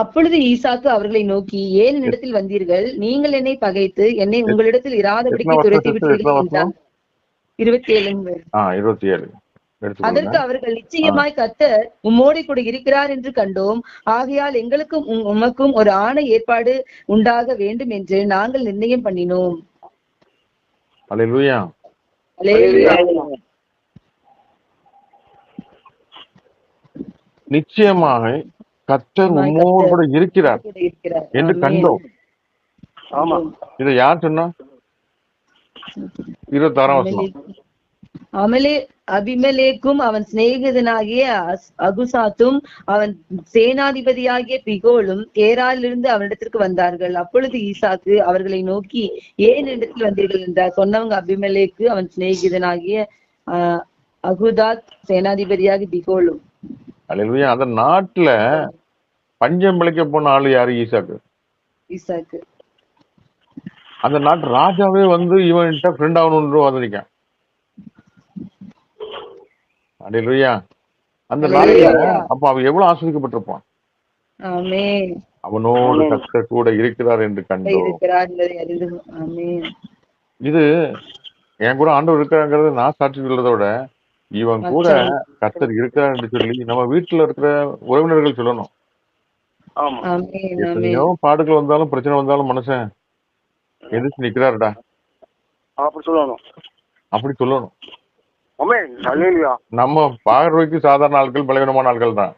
அப்பொழுது ஈசாக்கு அவர்களை நோக்கி, ஏன் என்னிடத்தில் வந்தீர்கள்? நீங்கள் என்னை பகைத்து என்னை உங்களிடத்தில் இராதபடிக்கு துரத்தி விட்டீர்கள் என்றார். 27. 27. அதற்கு அவர்கள், நிச்சயமாய் கர்த்தர் உம்மோடு கூட இருக்கிறார் என்று கண்டோம். ஆகையால் எங்களுக்கும் உமக்கும் ஒரு ஆணை ஏற்பாடு உண்டாக வேண்டும் என்று நாங்கள் நிர்ணயம் பண்ணினோம். அல்லேலூயா. நிச்சயமாக கர்த்தர் உம்மோடு கூட இருக்கிறார் என்று கண்டோம். இதை யார் சொன்னா? 26. அபிமெலேக்கும் அவன் சிநேகிதனாகிய அகுசாத்தும் அவன் சேனாதிபதியாகிய பிகோலும் கேராலிருந்து அவனிடத்திற்கு வந்தார்கள். அப்பொழுது ஈசாக்கு அவர்களை நோக்கி, ஏன் இடத்தில் வந்தீர்கள் என்றார். சொன்னவங்க அபிமெலேக்கு அவன் சிநேகிதனாகிய அகுதாத் சேனாதிபதியாகிய பிகோலும். அல்லேலூயா. அந்த நாட்டுல பஞ்சம் பிழைக்க போன ஆளு யாரு? ஈசாக்கு. அந்த நாட்டு ராஜாவே வந்து இவன்கிட்ட ஃப்ரெண்ட் ஆகணும்னு வந்திருக்கான். அல்லேலூயா. அந்த நாட்டுல அப்ப அவன் எவ்வளவு ஆஸ்வதிக்கப்பட்டிருப்பான். அவனோடு கர்த்தர் கூட இருக்கிறார் என்று கண்டோம். இது என் கூட ஆண்டவர் இருக்கிறாங்கிறது நான் சாட்சி சொல்றதோட இவன் கூட கர்த்தர் இருக்கிறார் என்று சொல்லி நம்ம வீட்டுல இருக்கிற உறவினர்கள் சொல்லணும். எத்தனையோ பாடுகள் வந்தாலும் பிரச்சனை வந்தாலும் மனுஷன் எதிர்த்து நிக்கிறாருடா அப்படி சொல்லணும். நம்ம பார்வைக்கு சாதாரண ஆட்கள், பலவீனமான ஆட்கள் தான்.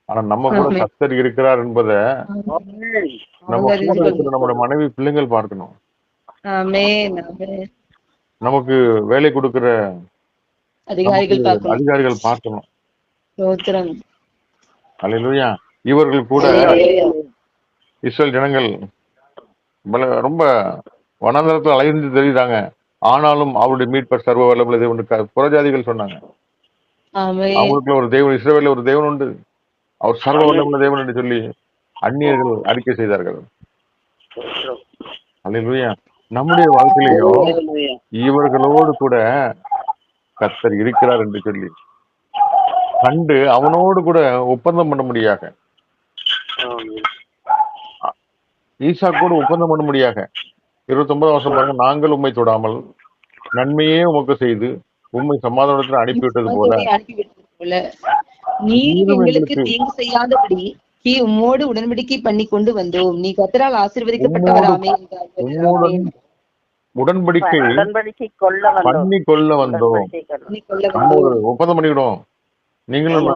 ஆனா நம்ம கூட கர்த்தர் இருக்கிறார் என்பதை நம்ம கூட இருக்கிற நம்முடைய மனைவி பிள்ளைங்கள் பார்க்கணும். நமக்கு வேலை கொடுக்கிற அதிகாரிகள் பார்க்கணும். அல்லேலூயா. இவர்கள் கூட இஸ்ரவேல் ஜனங்கள் ரொம்ப வனாந்தரத்தில் அலைந்து தெரியுதாங்க. ஆனாலும் அவருடைய மீட்பர் சர்வ வல்லமை தேவன் புறஜாதிகள் சொன்னாங்க. அவங்களுக்குள்ள ஒரு தேவன், இஸ்ரவேல்ல ஒரு தேவன் உண்டு, அவர் சர்வ வல்லமை தேவன் என்று சொல்லி அந்நியர்கள் அறிக்கை செய்தார்கள். அல்லேலூயா. நம்முடைய வாழ்க்கையிலையும் இவர்களோடு கூட கர்த்தர் இருக்கிறார் என்று சொல்லி கண்டு அவனோடு கூட ஒப்பந்தம் பண்ண முடியாக, ஈசாக்கோடு ஒப்பந்தம் பண்ண முடியாக. 29 வருஷம் பாருங்க, நாங்கள் உம்மை தொடாமல் நன்மையே உமக்கு செய்து உம்மை சமாதானத்தில் அனுப்பிவிட்டது போல நீர் எங்களுக்கு தீங்கு செய்யாதபடி உம்மோடு உடன்படிக்கை பண்ணி கொண்டு வந்தோம். நீ கர்த்தரால் ஆசீர்வதிக்கப்பட்டவராமே. உடன்படிக்கை பண்ணி கொள்ள வந்தோம். ஒப்பந்தம் பண்ணிக்கிடும். நீங்களும்